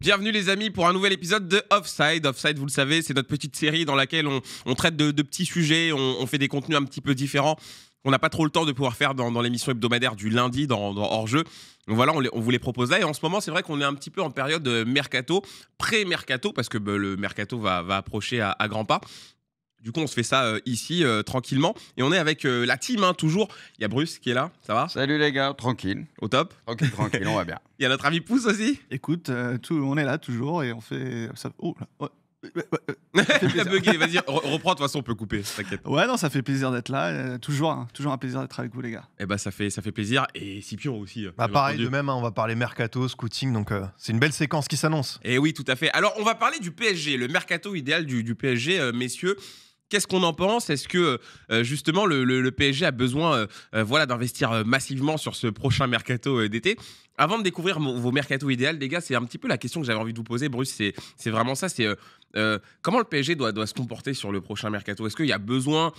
Bienvenue les amis pour un nouvel épisode de Offside. Offside, vous le savez, c'est notre petite série dans laquelle on traite de petits sujets, on fait des contenus un petit peu différents. On n'a pas trop le temps de pouvoir faire dans l'émission hebdomadaire du lundi, dans Hors-jeu. Donc voilà, on vous les propose là. Et en ce moment, c'est vrai qu'on est un petit peu en période mercato, pré-mercato, parce que le mercato va approcher à grands pas. Du coup, on se fait ça ici, tranquillement. Et on est avec la team, hein, toujours. Il y a Bruce qui est là, ça va? Salut les gars, tranquille. Au top. Tranquille, on va bien. Il y a notre ami Pouce aussi. Écoute, on est là toujours et on fait ça. Oh là, ouais. Il a bugué, vas-y, reprends, de toute façon on peut couper, t'inquiète. Ouais, non, ça fait plaisir d'être là. Toujours un plaisir d'être avec vous, les gars. Et bah ça fait plaisir. Et Scipion aussi. Pareil, de même, hein, on va parler mercato, scouting, donc c'est une belle séquence qui s'annonce. Et oui, tout à fait. Alors on va parler du PSG, le mercato idéal du PSG, messieurs. Qu'est-ce qu'on en pense? Est-ce que justement le PSG a besoin d'investir massivement sur ce prochain mercato d'été? Avant de découvrir vos mercatos idéaux, les gars, c'est un petit peu la question que j'avais envie de vous poser, Bruce. C'est vraiment ça. C'est comment le PSG doit se comporter sur le prochain mercato? Est-ce qu'il y a besoin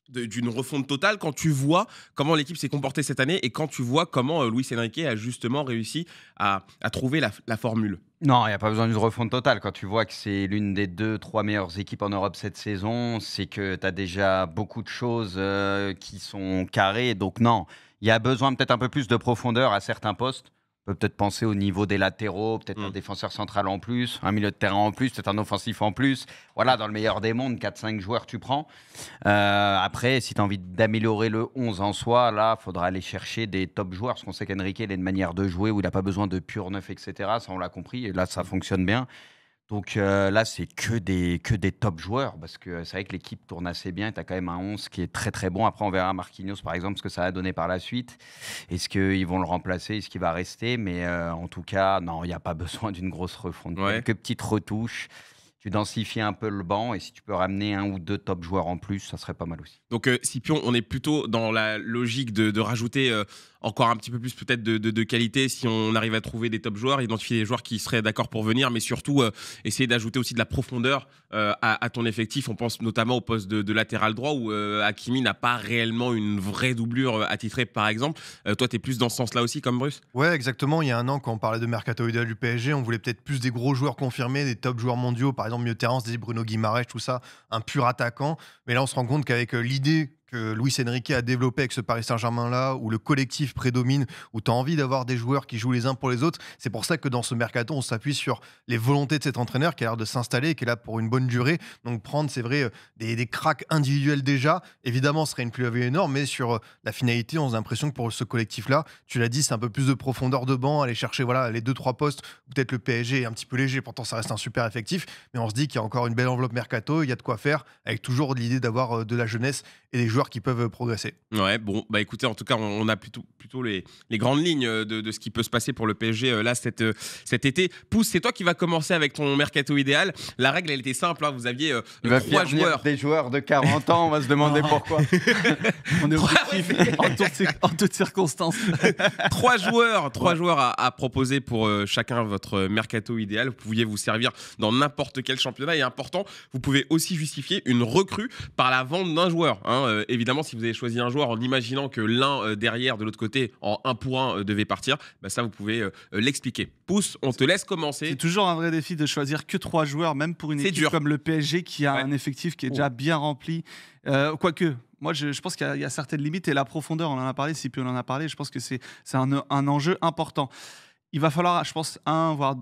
d'une refonte totale quand tu vois comment l'équipe s'est comportée cette année et quand tu vois comment Luis Enrique a justement réussi à trouver la formule? Non, il n'y a pas besoin d'une refonte totale. Quand tu vois que c'est l'une des 2-3 meilleures équipes en Europe cette saison, c'est que tu as déjà beaucoup de choses qui sont carrées. Donc non, il y a besoin peut-être un peu plus de profondeur à certains postes. On peut peut-être penser au niveau des latéraux, peut-être un défenseur central en plus, un milieu de terrain en plus, peut-être un offensif en plus. Voilà, dans le meilleur des mondes, 4-5 joueurs tu prends. Après, si tu as envie d'améliorer le 11 en soi, là, il faudra aller chercher des top joueurs. Parce qu'on sait qu'Enrique, il a une manière de jouer où il n'a pas besoin de pur neuf, etc. Ça, on l'a compris. Et là, ça fonctionne bien. Donc là, c'est que des top joueurs, parce que c'est vrai que l'équipe tourne assez bien. Tu as quand même un 11 qui est très très bon. Après, on verra Marquinhos, par exemple, ce que ça va donner par la suite. Est-ce qu'ils vont le remplacer? Est-ce qu'il va rester? Mais en tout cas, non, il n'y a pas besoin d'une grosse refonte. Ouais. Quelques petites retouches. Tu densifies un peu le banc, et si tu peux ramener un ou deux top joueurs en plus, ça serait pas mal aussi. Donc Scipion, on est plutôt dans la logique de rajouter encore un petit peu plus peut-être de qualité si on arrive à trouver des top joueurs, identifier des joueurs qui seraient d'accord pour venir, mais surtout essayer d'ajouter aussi de la profondeur à ton effectif. On pense notamment au poste de latéral droit où Hakimi n'a pas réellement une vraie doublure attitrée, par exemple. Toi, tu es plus dans ce sens-là aussi, comme Bruce? Ouais, exactement. Il y a un an, quand on parlait de mercato idéal du PSG, on voulait peut-être plus des gros joueurs confirmés, des top joueurs mondiaux, par exemple milieu de terrain, on se disait Bruno Guimaraes, tout ça, un pur attaquant. Mais là, on se rend compte qu'avec l'idée que Luis Enrique a développé avec ce Paris Saint-Germain-là, où le collectif prédomine, où tu as envie d'avoir des joueurs qui jouent les uns pour les autres. C'est pour ça que dans ce mercato, on s'appuie sur les volontés de cet entraîneur qui a l'air de s'installer et qui est là pour une bonne durée. Donc prendre, c'est vrai, des cracks individuels déjà, évidemment, ce serait une plus-value énorme, mais sur la finalité, on a l'impression que pour ce collectif-là, tu l'as dit, c'est un peu plus de profondeur de banc, aller chercher les 2-3 postes, peut-être le PSG est un petit peu léger, pourtant ça reste un super effectif, mais on se dit qu'il y a encore une belle enveloppe mercato, il y a de quoi faire, avec toujours l'idée d'avoir de la jeunesse et des joueurs qui peuvent progresser. Ouais, bon, bah écoutez, en tout cas, on a plutôt les grandes lignes de ce qui peut se passer pour le PSG là cet été. Pouce, c'est toi qui vas commencer avec ton mercato idéal. La règle, elle était simple, hein, vous aviez 3 joueurs. Des joueurs de 40 ans, on va se demander pourquoi. On est objectif en toutes circonstances. 3 joueurs à proposer pour chacun votre mercato idéal. Vous pouviez vous servir dans n'importe quel championnat. Et important, vous pouvez aussi justifier une recrue par la vente d'un joueur. Hein. Évidemment, si vous avez choisi un joueur en imaginant que l'un derrière, de l'autre côté, en 1 pour 1 devait partir, bah ça, vous pouvez l'expliquer. Pouce, on te laisse commencer. C'est toujours un vrai défi de choisir que 3 joueurs, même pour une équipe comme le PSG qui a un effectif qui est déjà bien rempli. Quoique, moi, je pense qu'il y a certaines limites et la profondeur, on en a parlé, Scipion en a parlé, je pense que c'est un enjeu important. Il va falloir, je pense, voire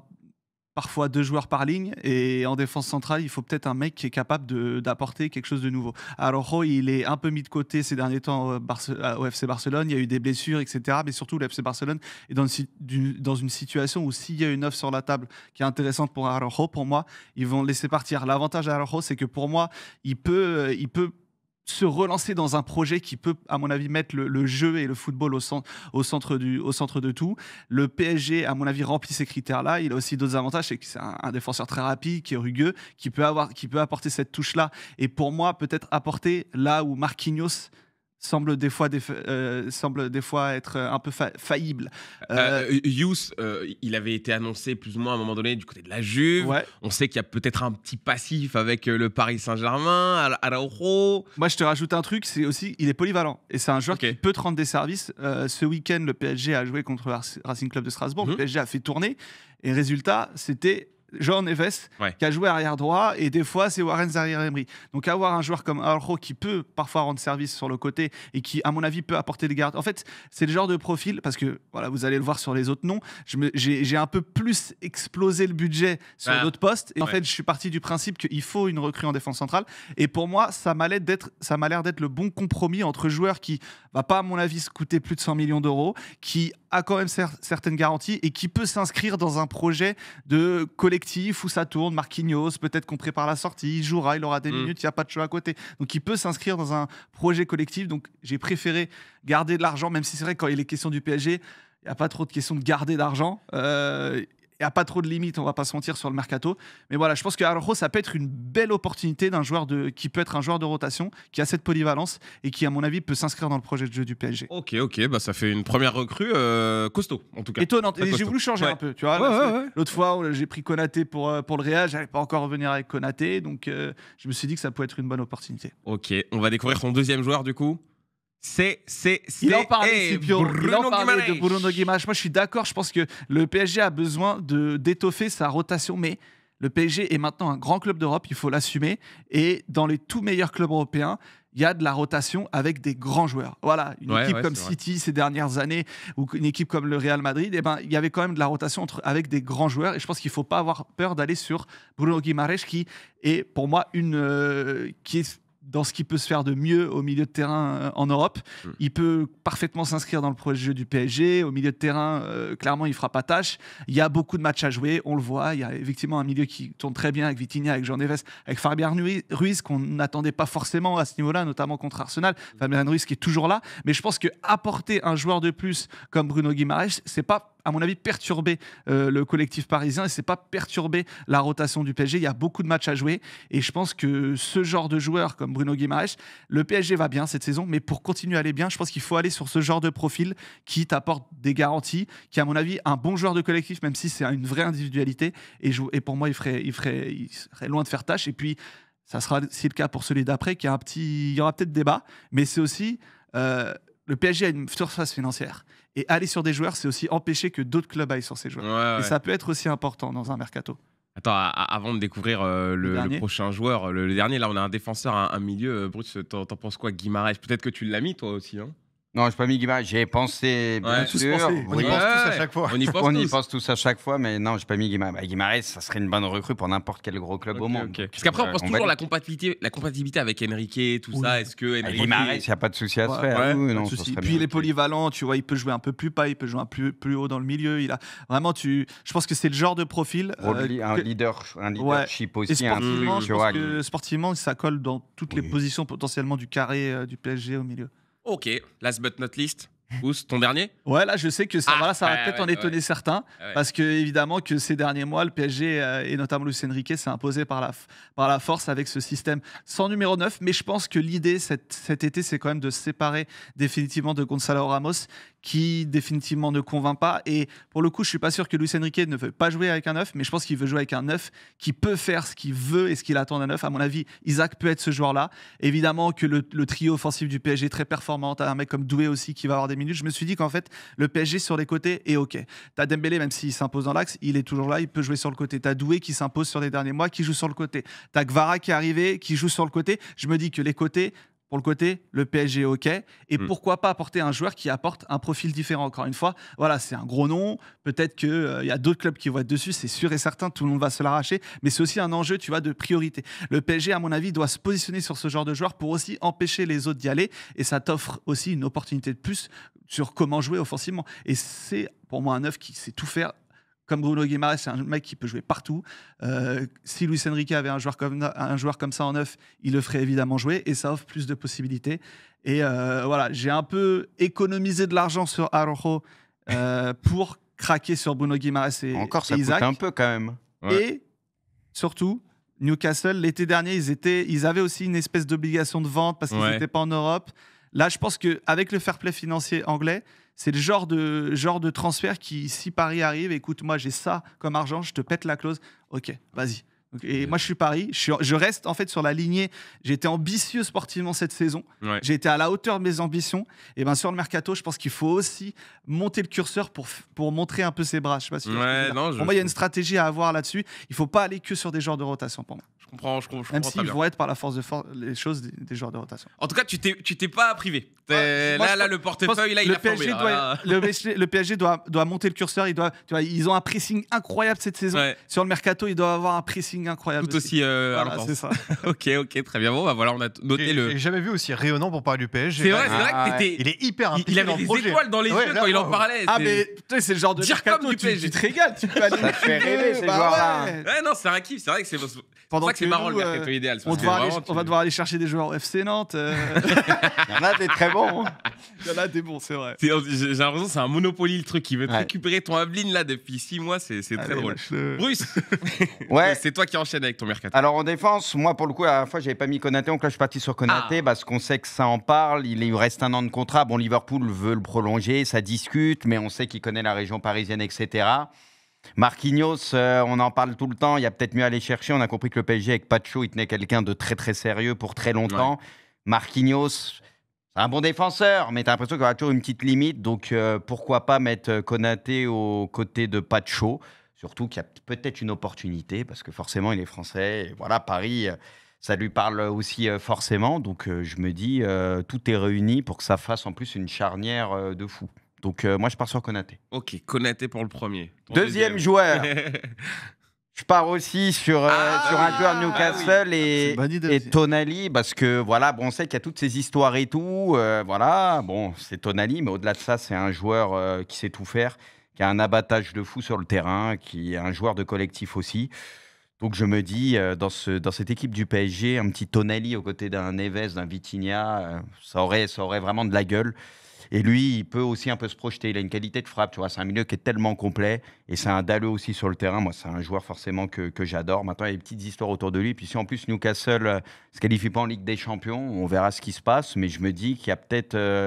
parfois 2 joueurs par ligne, et en défense centrale, il faut peut-être un mec qui est capable d'apporter quelque chose de nouveau. Alors, il est un peu mis de côté ces derniers temps au FC Barcelone, il y a eu des blessures, etc. Mais surtout, le FC Barcelone est dans une situation où s'il y a une offre sur la table qui est intéressante pour Araujo, pour moi, ils vont le laisser partir. L'avantage d'Araujo, c'est que pour moi, il peut se relancer dans un projet qui peut, à mon avis, mettre le jeu et le football au centre de tout. Le PSG, à mon avis, remplit ces critères-là. Il a aussi d'autres avantages, c'est que c'est un défenseur très rapide, qui est rugueux, qui peut apporter cette touche-là. Et pour moi, peut-être apporter là où Marquinhos semble des fois être un peu faillible. Youth, il avait été annoncé plus ou moins à un moment donné du côté de la Juve. Ouais. On sait qu'il y a peut-être un petit passif avec le Paris Saint-Germain, Araujo. Moi, je te rajoute un truc, c'est aussi, il est polyvalent. Et c'est un joueur qui peut te rendre des services. Ce week-end, le PSG a joué contre Racing Club de Strasbourg. Le PSG a fait tourner. Et résultat, c'était João Neves qui a joué arrière droit et des fois c'est Warren Zaïre-Emery. Donc avoir un joueur comme Araujo qui peut parfois rendre service sur le côté et qui à mon avis peut apporter des gardes. En fait c'est le genre de profil parce que voilà vous allez le voir sur les autres noms. J'ai un peu plus explosé le budget sur d'autres postes et en fait je suis parti du principe qu'il faut une recrue en défense centrale et pour moi ça m'a l'air d'être le bon compromis entre joueur qui va pas à mon avis se coûter plus de 100 millions d'euros, qui a quand même certaines garanties et qui peut s'inscrire dans un projet de collectif où ça tourne. Marquinhos, peut-être qu'on prépare la sortie, il jouera, il aura des minutes, il n'y a pas de choix à côté. Donc il peut s'inscrire dans un projet collectif. Donc j'ai préféré garder de l'argent, même si c'est vrai que quand il est question du PSG, il n'y a pas trop de questions de garder d'argent. Il n'y a pas trop de limites, on ne va pas se mentir sur le mercato. Mais voilà, je pense que Araujo, ça peut être une belle opportunité d'un joueur qui peut être un joueur de rotation, qui a cette polyvalence et qui, à mon avis, peut s'inscrire dans le projet de jeu du PSG. Ok, bah ça fait une première recrue costaud, en tout cas. Étonnante. Et j'ai voulu changer un peu, tu vois. L'autre fois, j'ai pris Konaté pour le Real, je n'allais pas encore revenir avec Konaté, donc je me suis dit que ça pouvait être une bonne opportunité. Ok, on va découvrir son deuxième joueur, du coup. Il en parlait de Bruno Guimaraes. Moi, je suis d'accord. Je pense que le PSG a besoin d'étoffer sa rotation, mais le PSG est maintenant un grand club d'Europe. Il faut l'assumer. Et dans les tout meilleurs clubs européens, il y a de la rotation avec des grands joueurs. Voilà, une équipe comme City ces dernières années ou une équipe comme le Real Madrid, il y avait quand même de la rotation avec des grands joueurs. Et je pense qu'il ne faut pas avoir peur d'aller sur Bruno Guimaraes, qui est pour moi qui est dans ce qui peut se faire de mieux au milieu de terrain en Europe. Il peut parfaitement s'inscrire dans le projet de jeu du PSG. Au milieu de terrain, clairement, il ne fera pas tâche. Il y a beaucoup de matchs à jouer, on le voit. Il y a effectivement un milieu qui tourne très bien avec Vitinha, avec João Neves, avec Fabián Ruiz, qu'on n'attendait pas forcément à ce niveau-là, notamment contre Arsenal. Fabián Ruiz qui est toujours là. Mais je pense qu'apporter un joueur de plus comme Bruno Guimaraes, c'est pas, à mon avis, perturber le collectif parisien et c'est pas perturber la rotation du PSG. Il y a beaucoup de matchs à jouer et je pense que ce genre de joueur comme Bruno Guimaraes, le PSG va bien cette saison, mais pour continuer à aller bien, je pense qu'il faut aller sur ce genre de profil qui t'apporte des garanties, qui à mon avis un bon joueur de collectif, même si c'est une vraie individualité et pour moi il serait loin de faire tâche. Et puis ça sera aussi le cas pour celui d'après, il y aura peut-être débat, mais c'est aussi le PSG a une surface financière. Et aller sur des joueurs, c'est aussi empêcher que d'autres clubs aillent sur ces joueurs. Et ça peut être aussi important dans un mercato. Attends, avant de découvrir le prochain joueur, le dernier, là, on a un défenseur, un milieu. Bruce, t'en penses quoi, Guimaraes? Peut-être que tu l'as mis, toi aussi, hein? Non, je n'ai pas mis Guimaraes. J'y ai pensé, bien sûr. On y pense tous à chaque fois. On y pense tous à chaque fois, mais non, je n'ai pas mis Guimaraes. Guimaraes, ça serait une bonne recrue pour n'importe quel gros club au monde. Parce qu'après, on pense toujours la compatibilité avec Enrique, tout ça. Est-ce que Enrique... Guimaraes, il n'y a pas de souci à se faire. Non, puis il est polyvalent, tu vois, il peut jouer un peu plus bas, il peut jouer un peu plus haut dans le milieu. Il a vraiment, je pense que c'est le genre de profil. Un leadership aussi. Sportivement, je pense que sportivement, ça colle dans toutes les positions potentiellement du carré du PSG au milieu. Ok, last but not least. Ous, ton dernier? Ouais, là, je sais que ça va peut-être en étonner certains, parce que évidemment que ces derniers mois, le PSG et notamment Luis Enrique s'est imposé par la force avec ce système sans numéro 9. Mais je pense que l'idée cet été, c'est quand même de se séparer définitivement de Gonzalo Ramos, qui définitivement ne convainc pas. Et pour le coup, je suis pas sûr que Luis Enrique ne veut pas jouer avec un 9, mais je pense qu'il veut jouer avec un 9 qui peut faire ce qu'il veut et ce qu'il attend d'un 9. À mon avis, Isaac peut être ce joueur-là. Évidemment que le trio offensif du PSG est très performant. T'as un mec comme Doué aussi qui va avoir des minutes. Je me suis dit qu'en fait, le PSG sur les côtés est OK. T'as Dembélé, même s'il s'impose dans l'axe, il est toujours là, il peut jouer sur le côté. T'as Doué qui s'impose sur les derniers mois, qui joue sur le côté. T'as Kvara qui est arrivé, qui joue sur le côté. Je me dis que les côtés... Pour le côté, le PSG est OK. Et pourquoi pas apporter un joueur qui apporte un profil différent? Encore une fois, voilà, c'est un gros nom. Peut-être qu'il y a d'autres clubs qui vont être dessus, c'est sûr et certain, tout le monde va se l'arracher. Mais c'est aussi un enjeu, tu vois, de priorité. Le PSG, à mon avis, doit se positionner sur ce genre de joueur pour aussi empêcher les autres d'y aller. Et ça t'offre aussi une opportunité de plus sur comment jouer offensivement. Et c'est pour moi un neuf qui sait tout faire. Comme Bruno Guimaraes, c'est un mec qui peut jouer partout. Si Luis Enrique avait un joueur comme ça en neuf, il le ferait évidemment jouer et ça offre plus de possibilités. Et voilà, j'ai un peu économisé de l'argent sur Araujo pour craquer sur Bruno Guimaraes et Encore, ça Isaac. coûte un peu quand même. Ouais. Et surtout, Newcastle, l'été dernier, ils avaient aussi une espèce d'obligation de vente parce qu'ils n'étaient pas en Europe. Là, je pense qu'avec le fair play financier anglais, c'est le genre de transfert qui, si Paris arrive, écoute, moi j'ai ça comme argent, je te pète la clause, ok, vas-y. Et moi, je suis Paris. Je reste en fait sur la lignée. J'ai été ambitieux sportivement cette saison. Ouais. J'ai été à la hauteur de mes ambitions. Et bien sur le mercato, je pense qu'il faut aussi monter le curseur pour montrer un peu ses bras. Je sais pas si pour moi, il y a une stratégie à avoir là-dessus. Il ne faut pas aller que sur des joueurs de rotation pour moi. Je comprends Même s'ils vont être par la force de les choses des joueurs de rotation. En tout cas, tu t'es pas privé. Là, le portefeuille, il a flambé. Le PSG doit monter le curseur. Ils ont un pressing incroyable cette saison. Ouais. Sur le mercato, ils doivent avoir un pressing incroyable. Tout aussi intense. C'est ça. ok, très bien. Bon, voilà, on a noté le. J'ai jamais vu aussi rayonnant pour parler du PSG. C'est vrai que t'étais. Il est hyper impliqué. Il avait des étoiles dans les yeux quand il en parlait. Ah, mais putain, c'est le genre de mercato du PSG. Tu te régales. Tu peux aller. Ça te fait rêver, ces joueurs-là. Ouais, non, c'est un kiff. C'est vrai que c'est pour ça que c'est marrant le mercato idéal. On va devoir aller chercher des joueurs au FC Nantes. Il y en a des très bons. Il y en a des bons, c'est vrai. J'ai l'impression que c'est un Monopoly le truc. Il veut te récupérer ton Aveline là depuis 6 mois. C'est très drôle. Bruce, c'est toi qui enchaînes avec ton mercato. Alors en défense, moi pour le coup, à la fois j'avais pas mis Konaté, donc là je suis parti sur Konaté parce qu'on sait que ça en parle. Il lui reste 1 an de contrat. Bon, Liverpool veut le prolonger, ça discute, mais on sait qu'il connaît la région parisienne, etc. Marquinhos, on en parle tout le temps. Il y a peut-être mieux à aller chercher. On a compris que le PSG avec Pacho, il tenait quelqu'un de très très sérieux pour très longtemps. Ouais. Marquinhos, c'est un bon défenseur, mais tu as l'impression qu'il y aura toujours une petite limite. Donc pourquoi pas mettre Konaté aux côtés de Pacho. Surtout qu'il y a peut-être une opportunité, parce que forcément, il est français. Et voilà, Paris, ça lui parle aussi forcément. Donc, je me dis, tout est réuni pour que ça fasse en plus une charnière de fou. Donc, moi, je pars sur Konaté. Ok, Konaté pour le premier. Deuxième joueur. Je pars aussi sur un joueur de Newcastle et Tonali, parce que, voilà, bon, on sait qu'il y a toutes ces histoires et tout. Voilà, bon, c'est Tonali, mais au-delà de ça, c'est un joueur qui sait tout faire, qui a un abattage de fou sur le terrain, qui est un joueur de collectif aussi. Donc je me dis, dans cette équipe du PSG, un petit Tonali aux côtés d'un Neves, d'un Vitinha, ça aurait vraiment de la gueule. Et lui, il peut aussi un peu se projeter. Il a une qualité de frappe, tu vois. C'est un milieu qui est tellement complet. Et c'est un dalleux aussi sur le terrain. Moi, c'est un joueur forcément que j'adore. Maintenant, il y a des petites histoires autour de lui. Puis si en plus Newcastle se qualifie pas en Ligue des Champions, on verra ce qui se passe. Mais je me dis qu'il y a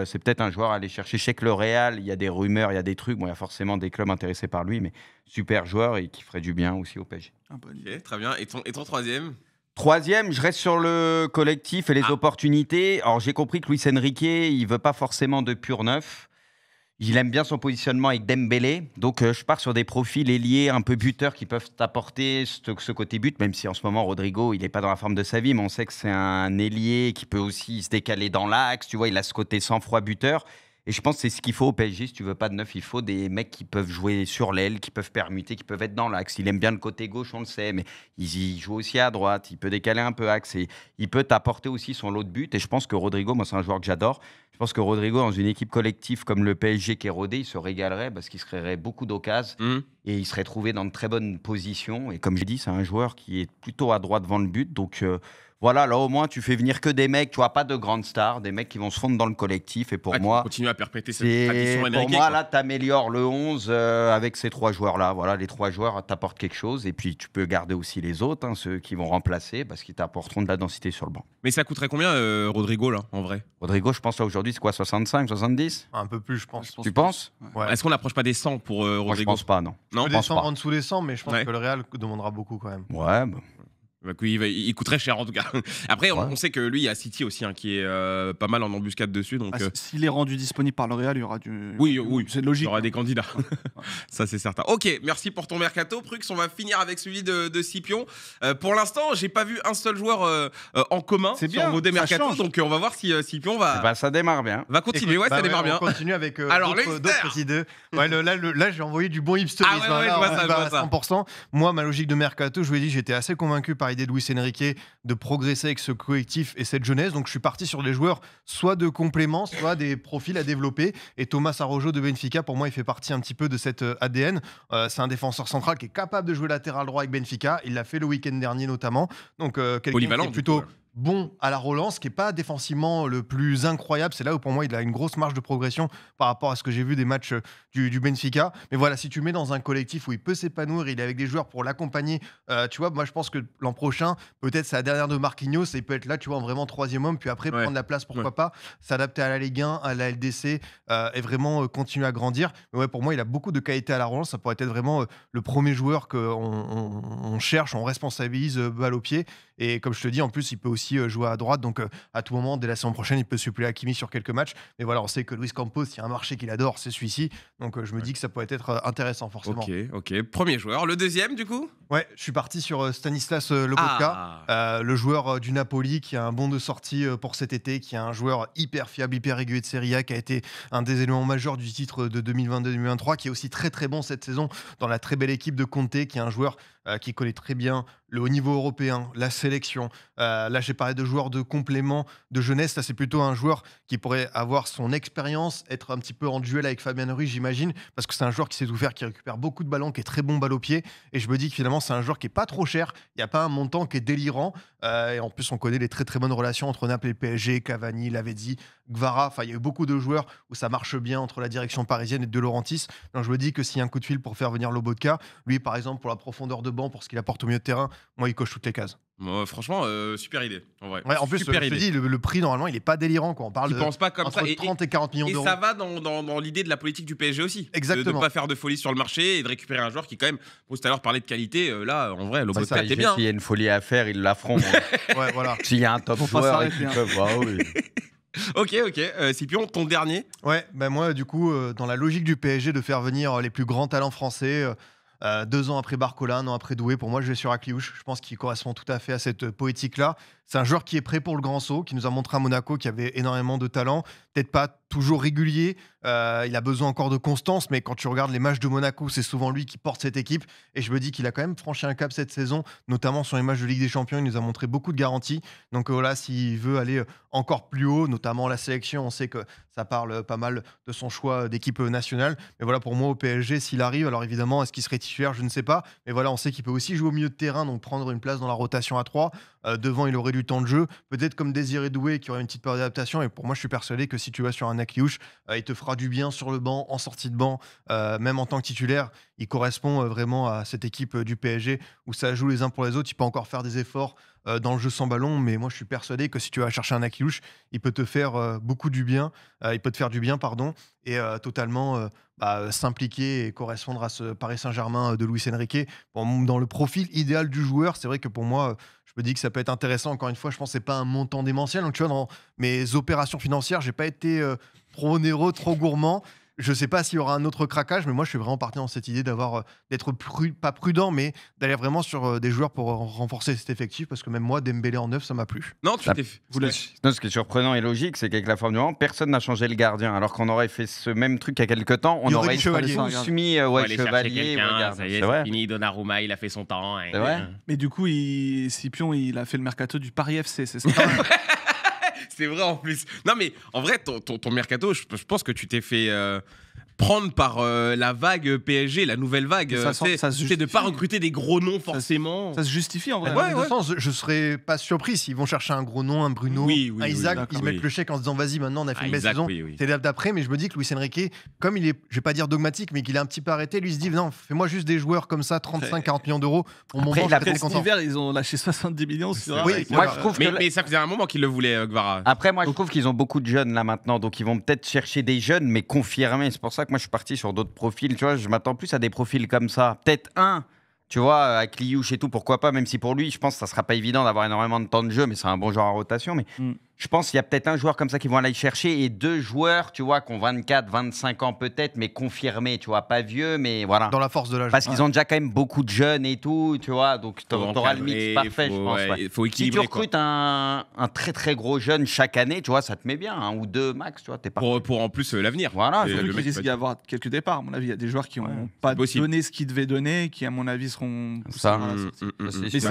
c'est peut-être un joueur à aller chercher. Je sais que le Real, il y a des rumeurs, il y a des trucs. Bon, il y a forcément des clubs intéressés par lui. Mais super joueur et qui ferait du bien aussi au PSG. Ok, très bien. Et ton troisième ? Troisième, je reste sur le collectif et les opportunités. Alors, j'ai compris que Luis Enrique, il veut pas forcément de pur neuf. Il aime bien son positionnement avec Dembélé. Donc, je pars sur des profils ailiers un peu buteurs qui peuvent apporter ce côté but, même si en ce moment, Rodrigo, il n'est pas dans la forme de sa vie, mais on sait que c'est un ailier qui peut aussi se décaler dans l'axe. Tu vois, il a ce côté sang-froid buteur. Et je pense que c'est ce qu'il faut au PSG. Si tu veux pas de neuf, il faut des mecs qui peuvent jouer sur l'aile, qui peuvent permuter, qui peuvent être dans l'axe. Il aime bien le côté gauche, on le sait, mais il joue aussi à droite. Il peut décaler un peu axe et il peut t'apporter aussi son lot de buts. Et je pense que Rodrigo, moi, c'est un joueur que j'adore. Je pense que Rodrigo, dans une équipe collective comme le PSG qui est rodé, il se régalerait parce qu'il se créerait beaucoup d'occasions et il serait trouvé dans de très bonnes positions. Et comme j'ai dit, c'est un joueur qui est plutôt à droite devant le but. Donc, voilà, là au moins tu fais venir que des mecs, tu vois, pas de grandes stars, des mecs qui vont se fondre dans le collectif. Et pour moi, continue à perpétuer cette tradition Enrique. Pour moi, là, t'améliores le 11 avec ces 3 joueurs-là. Voilà, les 3 joueurs t'apportent quelque chose. Et puis tu peux garder aussi les autres, ceux qui vont remplacer, parce qu'ils t'apporteront de la densité sur le banc. Mais ça coûterait combien, Rodrigo, là, en vrai ? Rodrigo, je pense là aujourd'hui, c'est quoi, 65, 70 ? Un peu plus, je pense. Tu penses ? Ouais. Est-ce qu'on n'approche pas des 100 pour Rodrigo ? Moi, je pense pas, non. Non, je peux descendre en dessous des 100, mais je pense que le Real demandera beaucoup quand même. Ouais, bah. Il coûterait cher en tout cas. Après, on sait que lui, il y a City aussi qui est pas mal en embuscade dessus. Donc, s'il est rendu disponible par le Real, il y aura du. Oui, c'est logique. Il y aura des candidats. Ça, c'est certain. Ok, merci pour ton mercato. Prux, on va finir avec celui de Scipion. Pour l'instant, j'ai pas vu un seul joueur en commun sur vos deux mercatos. Donc, on va voir si Scipion va. Ça démarre bien. Va continuer, ça démarre bien. On continue avec Alors, d'autres idées. Ouais, là, j'ai envoyé du bon hipsterisme. Ah ouais, je vois ça. 100%. Moi, ma logique de mercato, je vous ai dit, j'étais assez convaincu par l'idée de Luis Enrique de progresser avec ce collectif et cette jeunesse. Donc, je suis parti sur des joueurs soit de compléments, soit des profils à développer. Et Thomas Araujo de Benfica, pour moi, il fait partie un petit peu de cet ADN. C'est un défenseur central qui est capable de jouer latéral droit avec Benfica. Il l'a fait le week-end dernier, notamment. Donc, quelqu'un qui est plutôt bon à la relance, qui n'est pas défensivement le plus incroyable. C'est là où pour moi il a une grosse marge de progression par rapport à ce que j'ai vu des matchs du Benfica. Mais voilà, si tu mets dans un collectif où il peut s'épanouir, il est avec des joueurs pour l'accompagner, tu vois, moi je pense que l'an prochain, peut-être c'est la dernière de Marquinhos, et il peut être là, tu vois, en vraiment troisième homme, puis après prendre la place, pourquoi pas, s'adapter à la Ligue 1, à la LDC, et vraiment continuer à grandir. Mais ouais, pour moi, il a beaucoup de qualité à la relance. Ça pourrait être vraiment le premier joueur qu'on cherche, on responsabilise balle au pied. Et comme je te dis, en plus, il peut aussi jouer à droite. Donc, à tout moment, dès la saison prochaine, il peut suppléer Hakimi sur quelques matchs. Mais voilà, on sait que Luis Campos, il y a un marché qu'il adore, c'est celui-ci. Donc, je me dis que ça pourrait être intéressant, forcément. Ok. Premier joueur. Le deuxième, du coup ? Ouais, je suis parti sur Stanislas Lobotka, le joueur du Napoli qui a un bon de sortie pour cet été, qui est un joueur hyper fiable, hyper régulier de Serie A, qui a été un des éléments majeurs du titre de 2022-2023, qui est aussi très très bon cette saison dans la très belle équipe de Conte, qui est un joueur qui connaît très bien le haut niveau européen, la sélection. Là, j'ai parlé de joueurs de complément de jeunesse. Là, c'est plutôt un joueur qui pourrait avoir son expérience, être un petit peu en duel avec Fabien Ruiz, j'imagine, parce que c'est un joueur qui sait tout faire, qui récupère beaucoup de ballons, qui est très bon balle au pied. Et je me dis que finalement, c'est un joueur qui est pas trop cher. Il n'y a pas un montant qui est délirant. Et en plus, on connaît les très très bonnes relations entre Naples et le PSG, Cavani, Lavezzi, Gvara. Enfin, il y a eu beaucoup de joueurs où ça marche bien entre la direction parisienne et De Laurentiis. Donc, je me dis que s'il y a un coup de fil pour faire venir Lobotka, lui, par exemple, pour la profondeur de banc, pour ce qu'il apporte au milieu de terrain, moi, il coche toutes les cases. Franchement, super idée, en vrai. Ouais, en plus, je te dis, le prix, normalement, il n'est pas délirant. On parle de pense pas comme entre ça. 30 et 40 millions d'euros. Et ça va dans l'idée de la politique du PSG aussi. Exactement. De ne pas faire de folie sur le marché et de récupérer un joueur qui, quand même, pour tout à l'heure parler de qualité, là, en vrai, Lobotka était bien. S'il y a une folie à faire, ils la feront. Ouais, voilà. S'il y a un top joueur, ils peuvent. Oui. Ok. Scipion, ton dernier ? Ouais, ben moi, du coup, dans la logique du PSG de faire venir les plus grands talents français, 2 ans après Barcola, 1 an après Doué, pour moi, je vais sur Akliouche. Je pense qu'il correspond tout à fait à cette poétique-là. C'est un joueur qui est prêt pour le grand saut, qui nous a montré à Monaco qu'il avait énormément de talent. Peut-être pas toujours régulier, il a besoin encore de constance, mais quand tu regardes les matchs de Monaco, c'est souvent lui qui porte cette équipe. Et je me dis qu'il a quand même franchi un cap cette saison, notamment sur les matchs de Ligue des Champions. Il nous a montré beaucoup de garanties. Donc voilà, s'il veut aller encore plus haut, notamment la sélection, on sait que ça parle pas mal de son choix d'équipe nationale. Mais voilà, pour moi, au PSG, s'il arrive, alors évidemment, est-ce qu'il serait titulaire ? Je ne sais pas. Mais voilà, on sait qu'il peut aussi jouer au milieu de terrain, donc prendre une place dans la rotation à 3. Devant, il aurait du temps de jeu. Peut-être comme Désiré Doué, qui aurait une petite période d'adaptation. Et pour moi, je suis persuadé que si tu vas sur un Akliouche, il te fera du bien sur le banc, en sortie de banc, même en tant que titulaire. Il correspond vraiment à cette équipe du PSG où ça joue les uns pour les autres. Il peut encore faire des efforts dans le jeu sans ballon, mais moi je suis persuadé que si tu vas chercher un Akliouche, il peut te faire beaucoup du bien. Il peut te faire du bien, pardon, et totalement s'impliquer et correspondre à ce Paris Saint-Germain de Luis Enrique. Bon, dans le profil idéal du joueur, c'est vrai que pour moi, je me dis que ça peut être intéressant. Encore une fois, je pense que c'est pas un montant démentiel. Donc tu vois, dans mes opérations financières, j'ai pas été trop onéreux, trop gourmand. Je sais pas s'il y aura un autre craquage, mais moi je suis vraiment parti dans cette idée d'être pas prudent, mais d'aller vraiment sur des joueurs pour renforcer cet effectif, parce que même moi, Dembélé en neuf, ça m'a plu. Non, tu t'es Non, ce qui est surprenant et logique, c'est qu'avec la forme du moment, personne n'a changé le gardien, alors qu'on aurait fait ce même truc il y a quelques temps, on aurait tous mis Chevalier. Ça y est, c'est fini, Donnarumma, il a fait son temps. C'est vrai. Mais du coup, Scipion, il a fait le mercato du Paris FC, c'est ça? C'est vrai en plus. Non mais en vrai, ton mercato, je pense que tu t'es fait prendre par la vague PSG, la nouvelle vague. C'est de ne pas recruter des gros noms forcément. Ça se justifie en vrai. Ouais. Sens, je serais pas surpris s'ils vont chercher un gros nom, un Bruno, un Isaac, ils mettent le chèque en se disant vas-y, maintenant on a fait une belle saison. C'est d'après, mais je me dis que Luis Enrique, comme il est, je vais pas dire dogmatique, mais qu'il est un petit peu arrêté, lui se dit non, fais-moi juste des joueurs comme ça, 35-40 millions d'euros. Cet hiver, ils ont lâché 70 millions. Moi, je trouve mais ça faisait un moment qu'ils le voulaient, Gvara. Après, moi, je trouve qu'ils ont beaucoup de jeunes là maintenant, donc ils vont peut-être chercher des jeunes, mais confirmés. C'est pour ça que moi, je suis parti sur d'autres profils. Tu vois, je m'attends plus à des profils comme ça. Peut-être un, tu vois, avec Akliouche et tout, pourquoi pas, même si pour lui, je pense que ça sera pas évident d'avoir énormément de temps de jeu, mais c'est un bon joueur en rotation. Mais je pense qu'il y a peut-être un joueur comme ça qui vont aller chercher et 2 joueurs, tu vois, qui ont 24, 25 ans peut-être, mais confirmés, tu vois, pas vieux, mais voilà. Dans la force de l'âge. Parce qu'ils ont déjà quand même beaucoup de jeunes et tout, tu vois, donc tu auras le mix parfait, je pense. Il faut équilibrer. Si tu recrutes un très très gros jeune chaque année, tu vois, ça te met bien, 1 ou 2 max, tu vois, t'es parfait. Pour en plus l'avenir. Voilà. Le mec risque d'y avoir quelques départs, à mon avis. Il y a des joueurs qui n'ont pas donné ce qu'ils devaient donner, qui à mon avis seront. Ça.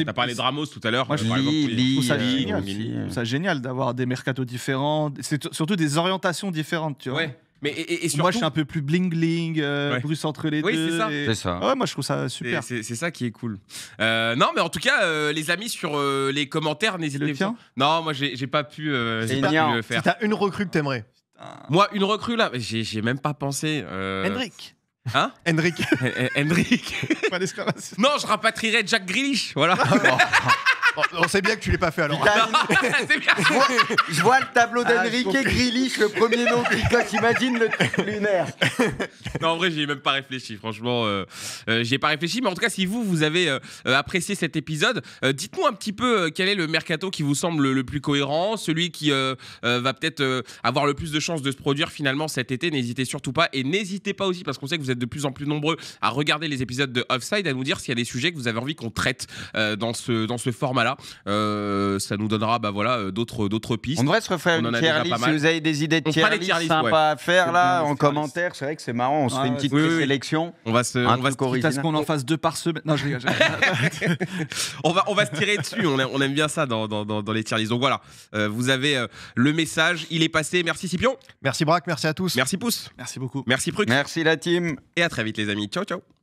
T'as parlé de Ramos tout à l'heure. Moi, je trouve ça génial d'avoir des mercatos différents. C'est surtout des orientations différentes, tu vois. Ouais. Et surtout... Moi, je suis un peu plus bling-bling, Bruce entre les deux. C'est ça. C'est ça. Ouais, moi, je trouve ça super. C'est ça qui est cool. Non, mais en tout cas, les amis, sur les commentaires, n'hésitez pas. Non, moi, j'ai pas pu faire. Si t'as une recrue que t'aimerais. Moi, une recrue là, j'ai même pas pensé. Henrik. Hein? Henrik. Non, je rapatrierais Jack Grealish. Voilà. On sait bien que tu l'as pas fait alors. C'est bien. Je vois le tableau d'Henrique et Grealish, le premier nom qui coche. Imagine le truc lunaire. Non, en vrai, j'y ai même pas réfléchi. Franchement, j'y ai pas réfléchi. Mais en tout cas, si vous avez apprécié cet épisode, dites-nous un petit peu quel est le mercato qui vous semble le plus cohérent, celui qui va peut-être avoir le plus de chances de se produire finalement cet été. N'hésitez surtout pas. Et n'hésitez pas aussi, parce qu'on sait que vous êtes de plus en plus nombreux à regarder les épisodes de Offside, à nous dire s'il y a des sujets que vous avez envie qu'on traite dans ce format-là. Ça nous donnera d'autres pistes. On devrait se refaire une tier list. Si vous avez des idées de tier list sympas à faire là en commentaire, c'est vrai que c'est marrant. On se fait une petite sélection. On va se Parce qu'on en fasse 2 par semaine. Non, je rigole. on va se tirer dessus. On aime bien ça dans les tier lists. Donc voilà, vous avez le message. Il est passé. Merci Scipion. Merci Braque. Merci à tous. Merci Pouce. Merci beaucoup. Merci Pruc. Merci la team. Et à très vite les amis. Ciao ciao.